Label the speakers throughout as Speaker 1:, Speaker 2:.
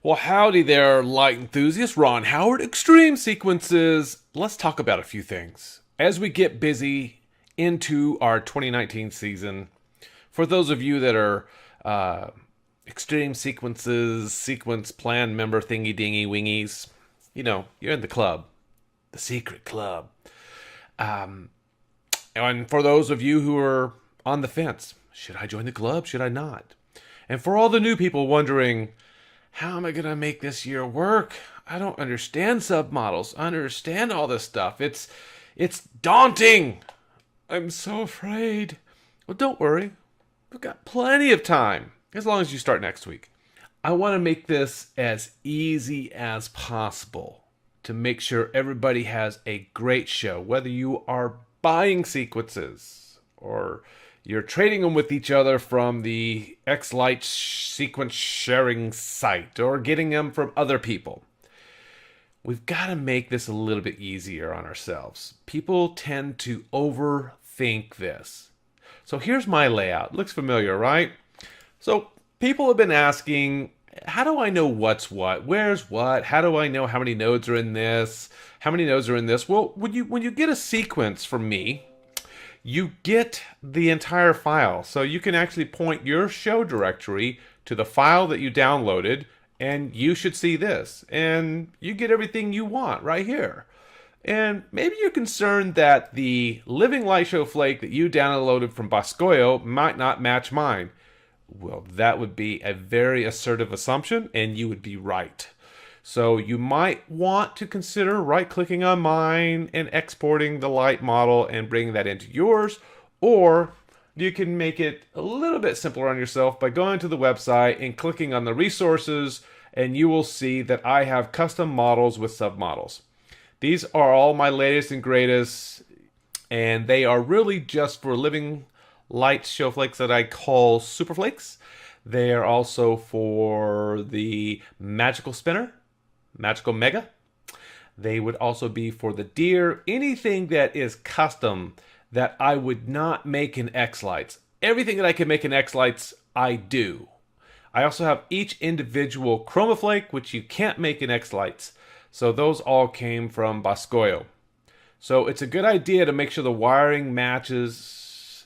Speaker 1: Well, howdy there, light enthusiast. Ron Howard, xTreme sequences. Let's talk about a few things. As we get busy into our 2019 season, for those of you that are xTreme sequences, sequence plan member thingy dingy wingies, you're in the club, the secret club. And for those of you who are on the fence, should I join the club? Should I not? And for all the new people wondering, how am I going to make this year work? I don't understand submodels. I understand all this stuff. It's daunting. I'm so afraid. Well, don't worry. We've got plenty of time, as long as you start next week. I want to make this as easy as possible to make sure everybody has a great show, whether you are buying sequences or you're trading them with each other from the xLights sequence sharing site or getting them from other people. We've got to make this a little bit easier on ourselves. People tend to overthink this. So here's my layout. Looks familiar, right? So people have been asking, how do I know what's what? Where's what? How do I know how many nodes are in this? How many nodes are in this? Well, when you get a sequence from me, you get the entire file. So you can actually point your show directory to the file that you downloaded, and you should see this. And you get everything you want right here. And maybe you're concerned that the Living Light Show Flake that you downloaded from Boscoyo might not match mine. Well, that would be a very assertive assumption, and you would be right. So you might want to consider right-clicking on mine and exporting the light model and bringing that into yours, or you can make it a little bit simpler on yourself by going to the website and clicking on the resources, and you will see that I have custom models with submodels. These are all my latest and greatest, and they are really just for Living Light Show Flakes that I call Super Flakes. They are also for the Magical Spinner, Magical Mega. They would also be for the Deer. Anything that is custom that I would not make in xLights. Everything that I can make in xLights, I do. I also have each individual Chroma Flake, which you can't make in xLights. So those all came from Boscoyo. So it's a good idea to make sure the wiring matches.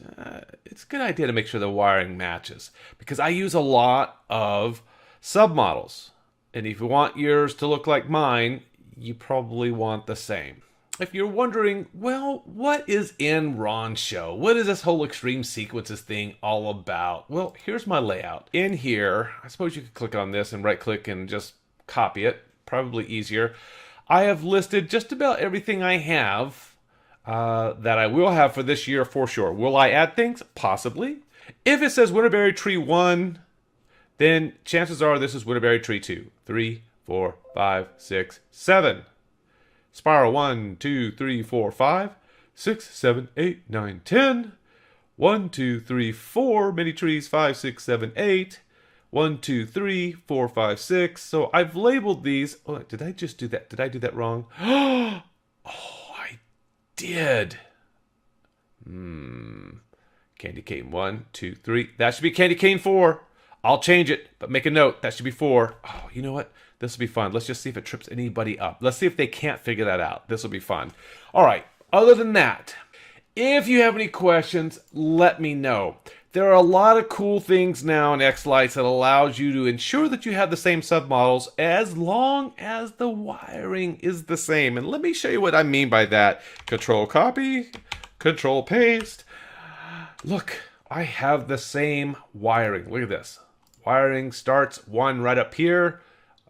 Speaker 1: It's a good idea to make sure the wiring matches, because I use a lot of submodels. And if you want yours to look like mine, you probably want the same. If you're wondering, well, what is in Ron's show? What is this whole xTreme sequences thing all about? Well, here's my layout. In here, I suppose you could click on this and right click and just copy it. Probably easier. I have listed just about everything I have that I will have for this year for sure. Will I add things? Possibly. If it says Winterberry Tree 1, then chances are this is Winterberry Tree 2. 3, 4, 5, 6, 7. Spiral 1, 2, 3, 4, 5, 6, 7, 8, 9, 10. 1, 2, 3, 4. Mini trees 5, 6, 7, 8. 1, 2, 3, 4, 5, 6. So I've labeled these. Oh, did I just do that? Did I do that wrong? Oh, I did. Candy cane 1, 2, 3. That should be candy cane 4. I'll change it, but make a note. That should be 4. Oh, you know what? This will be fun. Let's just see if it trips anybody up. Let's see if they can't figure that out. This will be fun. All right. Other than that, if you have any questions, let me know. There are a lot of cool things now in xLights that allows you to ensure that you have the same submodels as long as the wiring is the same. And let me show you what I mean by that. Control copy, control paste. Look, I have the same wiring. Look at this. Wiring starts one right up here.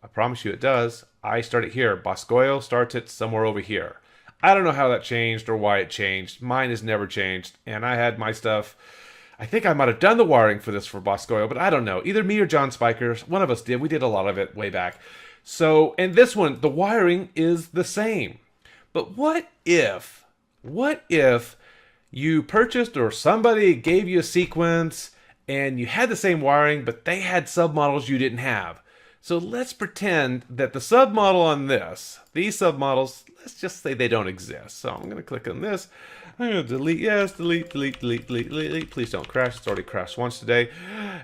Speaker 1: I promise you it does. I start it here. Boscoyo starts it somewhere over here. I don't know how that changed or why it changed. Mine has never changed. And I had my stuff. I think I might have done the wiring for this for Boscoyo, but I don't know. Either me or John Spikers, one of us did. We did a lot of it way back. So, and this one, the wiring is the same. But what if you purchased or somebody gave you a sequence and you had the same wiring, but they had submodels you didn't have? So let's pretend that the submodel on this, these submodels, let's just say they don't exist. So I'm going to click on this. I'm going to delete. Yes, delete, delete, delete, delete, delete. Please don't crash. It's already crashed once today.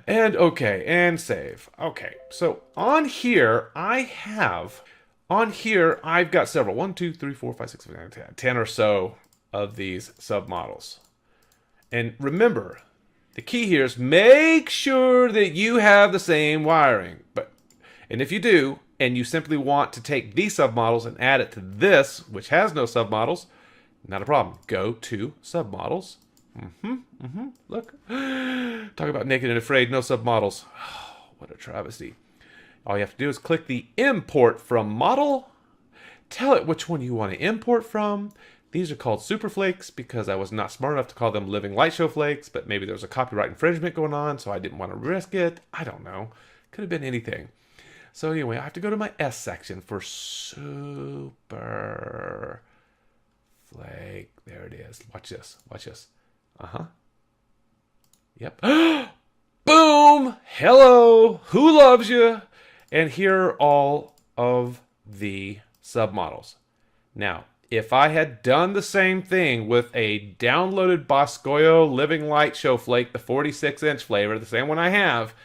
Speaker 1: And okay, and save. Okay, so on here, I've got several. 1, 2, 3, 4, 5, 6, 7, 8, 9, 10 or so of these submodels. And remember, the key here is make sure that you have the same wiring. And if you do, and you simply want to take these submodels and add it to this, which has no submodels, not a problem. Go to submodels. Look. Talk about naked and afraid, no submodels. Oh, what a travesty. All you have to do is click the import from model. Tell it which one you want to import from. These are called super flakes because I was not smart enough to call them living light show flakes, but maybe there was a copyright infringement going on, so I didn't want to risk it. I don't know. Could have been anything. So anyway, I have to go to my S section for super flake. There it is. Watch this. Watch this. Yep. Boom! Hello! Who loves you? And here are all of the submodels. Now, if I had done the same thing with a downloaded Boscoyo Living Light Show Flake, the 46-inch flavor, the same one I have,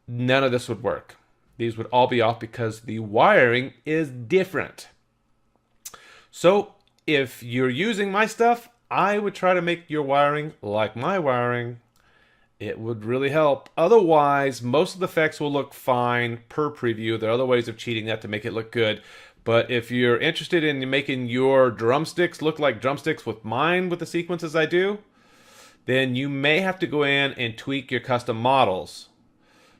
Speaker 1: none of this would work. These would all be off because the wiring is different. So, if you're using my stuff, I would try to make your wiring like my wiring. It would really help. Otherwise, most of the effects will look fine per preview. There are other ways of cheating that to make it look good. But if you're interested in making your drumsticks look like drumsticks with mine with the sequences I do, then you may have to go in and tweak your custom models.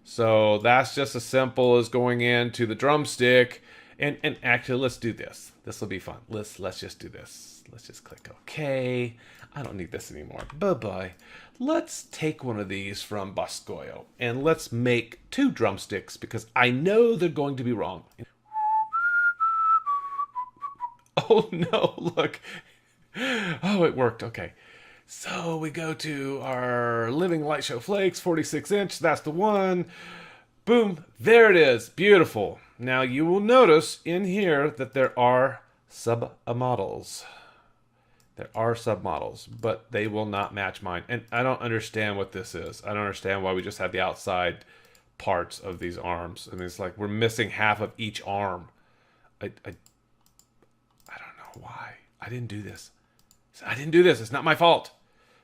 Speaker 1: So that's just as simple as going into the drumstick and actually let's do this. This will be fun. Let's just do this. Let's just click OK. I don't need this anymore. Bye-bye. Let's take one of these from Boscoyo and let's make 2 drumsticks because I know they're going to be wrong. Oh no, look. Oh, it worked. Okay. So we go to our Living Light Show Flakes, 46-inch. That's the one. Boom. There it is. Beautiful. Now you will notice in here that there are submodels. There are submodels, but they will not match mine. And I don't understand what this is. I don't understand why we just have the outside parts of these arms. I mean, it's like we're missing half of each arm. I don't know why. I didn't do this. I didn't do this. It's not my fault.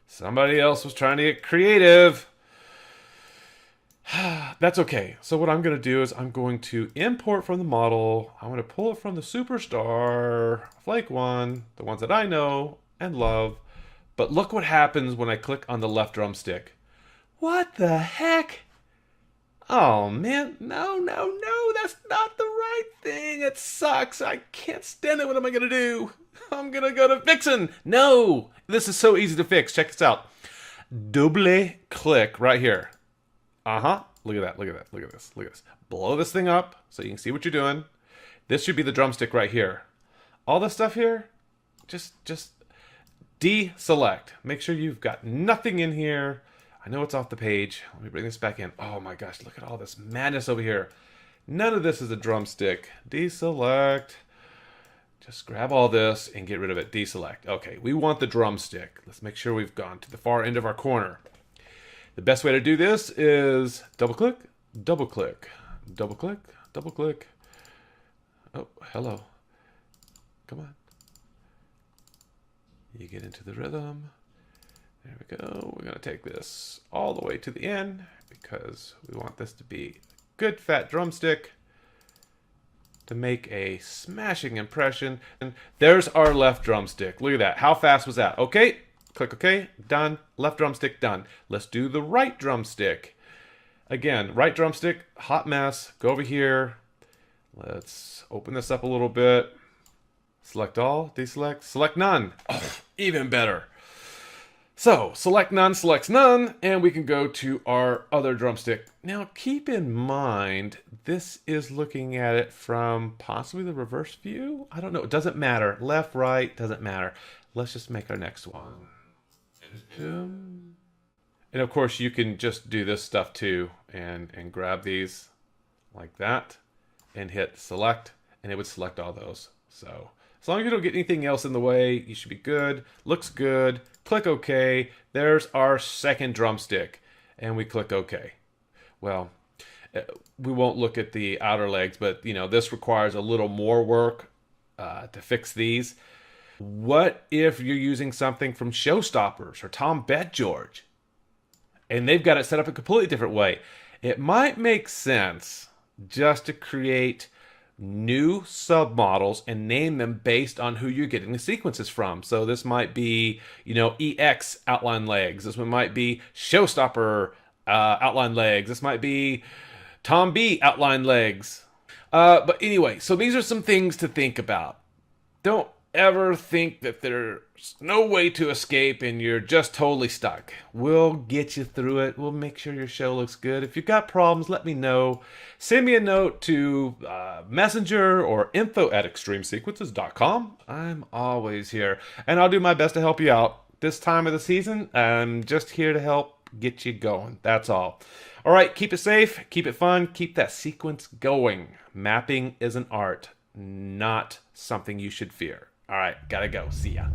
Speaker 1: Somebody else was trying to get creative. That's okay. So what I'm going to do is I'm going to import from the model. I'm going to pull it from the Superstar Flake one, the ones that I know and love. But look what happens when I click on the left drumstick. What the heck? Oh, man. No, that's not the right thing. It sucks. I can't stand it. What am I going to do? I'm going to go to Vixen. No, this is so easy to fix. Check this out. Double click right here. Look at that. Look at that. Look at this. Look at this. Blow this thing up so you can see what you're doing. This should be the drumstick right here. All this stuff here, just deselect. Make sure you've got nothing in here. I know it's off the page. Let me bring this back in. Oh my gosh, look at all this madness over here. None of this is a drumstick. Deselect. Just grab all this and get rid of it. Deselect. Okay, we want the drumstick. Let's make sure we've gone to the far end of our corner. The best way to do this is double click, double click, double click, double click. Oh, hello. Come on. You get into the rhythm. There we go. We're going to take this all the way to the end because we want this to be a good fat drumstick to make a smashing impression. And there's our left drumstick. Look at that. How fast was that? Okay. Click OK. Done. Left drumstick done. Let's do the right drumstick. Again, right drumstick, hot mess. Go over here. Let's open this up a little bit. Select all, deselect, select none. Oh, even better. So, select none, selects none, and we can go to our other drumstick. Now, keep in mind, this is looking at it from possibly the reverse view. I don't know. It doesn't matter. Left, right, doesn't matter. Let's just make our next one. And of course, you can just do this stuff too, and grab these like that, and hit select, and it would select all those. So As long as you don't get anything else in the way, you should be good. Looks good. Click OK. There's our second drumstick. And we click OK. Well, we won't look at the outer legs, but this requires a little more work to fix these. What if you're using something from Showstoppers or Tom Bet George, and they've got it set up a completely different way? It might make sense just to create new submodels and name them based on who you're getting the sequences from. So this might be, EX outline legs. This one might be Showstopper outline legs. This might be Tom B outline legs. But anyway, so these are some things to think about. Don't ever think that there's no way to escape and you're just totally stuck. We'll get you through it. We'll make sure your show looks good. If you've got problems, let me know. Send me a note to Messenger or info@xtremesequences.com. I'm always here, and I'll do my best to help you out. This time of the season, I'm just here to help get you going. That's all. All right, keep it safe, keep it fun, keep that sequence going. Mapping is an art, not something you should fear. All right, gotta go. See ya.